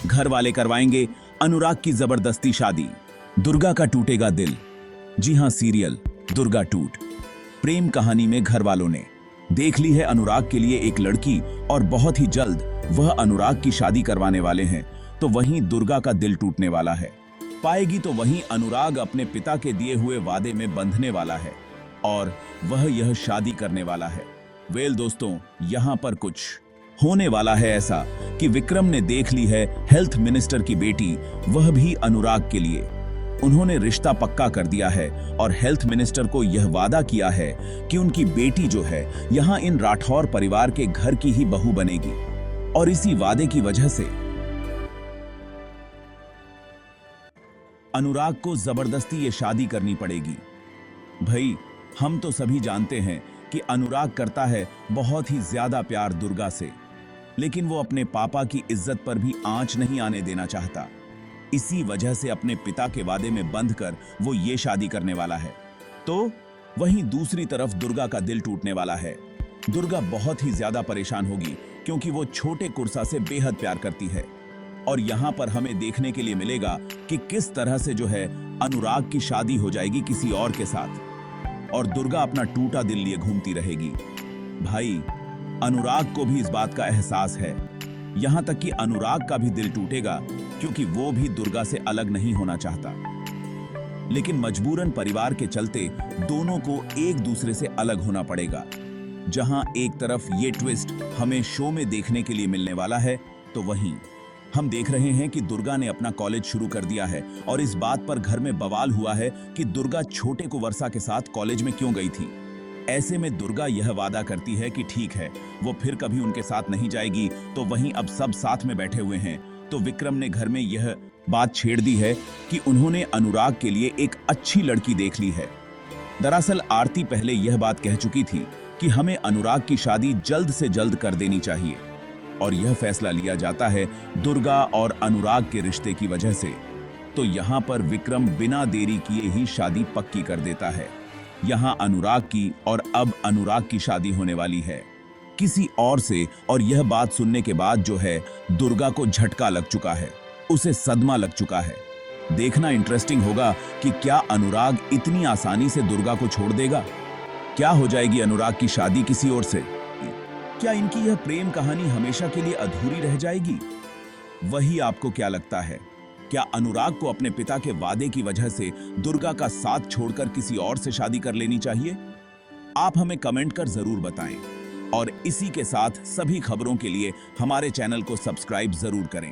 घर वाले करवाएंगे अनुराग की जबरदस्ती शादी। दुर्गा का टूटेगा दिल। जी हां, सीरियल दुर्गा टूट प्रेम कहानी में घर वालों ने देख ली है अनुराग के लिए एक लड़की और बहुत ही जल्द वह अनुराग की शादी करवाने वाले हैं। तो वहीं दुर्गा का दिल टूटने वाला है। पाएगी तो वहीं अनुराग अपने पिता के दिए हुए वादे में बंधने वाला है और वह यह शादी करने वाला है। वेल दोस्तों, यहाँ पर कुछ होने वाला है ऐसा कि विक्रम ने देख ली है हेल्थ मिनिस्टर की बेटी, वह भी अनुराग के लिए। उन्होंने रिश्ता पक्का कर दिया है और हेल्थ मिनिस्टर को यह वादा किया है कि उनकी बेटी जो है यहाँ इन राठौर परिवार के घर की ही बहू बनेगी। और इसी वादे की वजह से अनुराग को जबरदस्ती ये शादी करनी पड़ेगी। भाई, हम तो सभी जानते हैं कि अनुराग करता है बहुत ही ज्यादा प्यार दुर्गा से, लेकिन वो अपने पापा की इज्जत पर भी आंच नहीं आने देना चाहता। इसी वजह से अपने पिता के वादे में बंधकर वो ये शादी करने वाला है। तो वहीं दूसरी तरफ दुर्गा का दिल टूटने वाला है। दुर्गा बहुत ही ज्यादा परेशान होगी क्योंकि वो छोटे कुर्सा से बेहद प्यार करती है। और यहाँ पर हमें देखने के लिए मिलेगा कि किस तरह से जो है अनुराग की शादी हो जाएगी किसी और के साथ और दुर्गा अपना टूटा दिल लिए घूमती रहेगी। भाई, अनुराग को भी इस बात का एहसास है। यहाँ तक कि अनुराग का भी दिल टूटेगा क्योंकि वो भी दुर्गा से अलग नहीं होना चाहता, लेकिन मजबूरन परिवार के चलते दोनों को एक दूसरे से अलग होना पड़ेगा। जहां एक तरफ ये ट्विस्ट हमें शो में देखने के लिए मिलने वाला है, तो वहीं हम देख रहे हैं कि दुर्गा ने अपना कॉलेज शुरू कर दिया है और इस बात पर घर में बवाल हुआ है कि दुर्गा छोटे को वर्षा के साथ कॉलेज में क्यों गई थी। ऐसे में दुर्गा यह वादा करती है कि ठीक है, वो फिर कभी उनके साथ नहीं जाएगी। तो वहीं अब सब साथ में बैठे हुए हैं। तो विक्रम ने घर में यह बात छेड़ दी है कि उन्होंने अनुराग के लिए एक अच्छी लड़की देख ली है। दरअसल आरती पहले यह बात कह चुकी थी कि हमें अनुराग की शादी जल्द से जल्द कर देनी चाहिए और यह फैसला लिया जाता है दुर्गा और अनुराग के रिश्ते की वजह से। तो यहाँ पर विक्रम बिना देरी किए ही शादी पक्की कर देता है। यहाँ अनुराग की और अब अनुराग की शादी होने वाली है किसी और से। और यह बात सुनने के बाद जो है दुर्गा को झटका लग चुका है, उसे सदमा लग चुका है। देखना इंटरेस्टिंग होगा कि क्या अनुराग इतनी आसानी से दुर्गा को छोड़ देगा। क्या हो जाएगी अनुराग की शादी किसी और से? क्या इनकी यह प्रेम कहानी हमेशा के लिए अधूरी रह जाएगी? वही आपको क्या लगता है? क्या अनुराग को अपने पिता के वादे की वजह से दुर्गा का साथ छोड़कर किसी और से शादी कर लेनी चाहिए? आप हमें कमेंट कर जरूर बताएं और इसी के साथ सभी खबरों के लिए हमारे चैनल को सब्सक्राइब जरूर करें।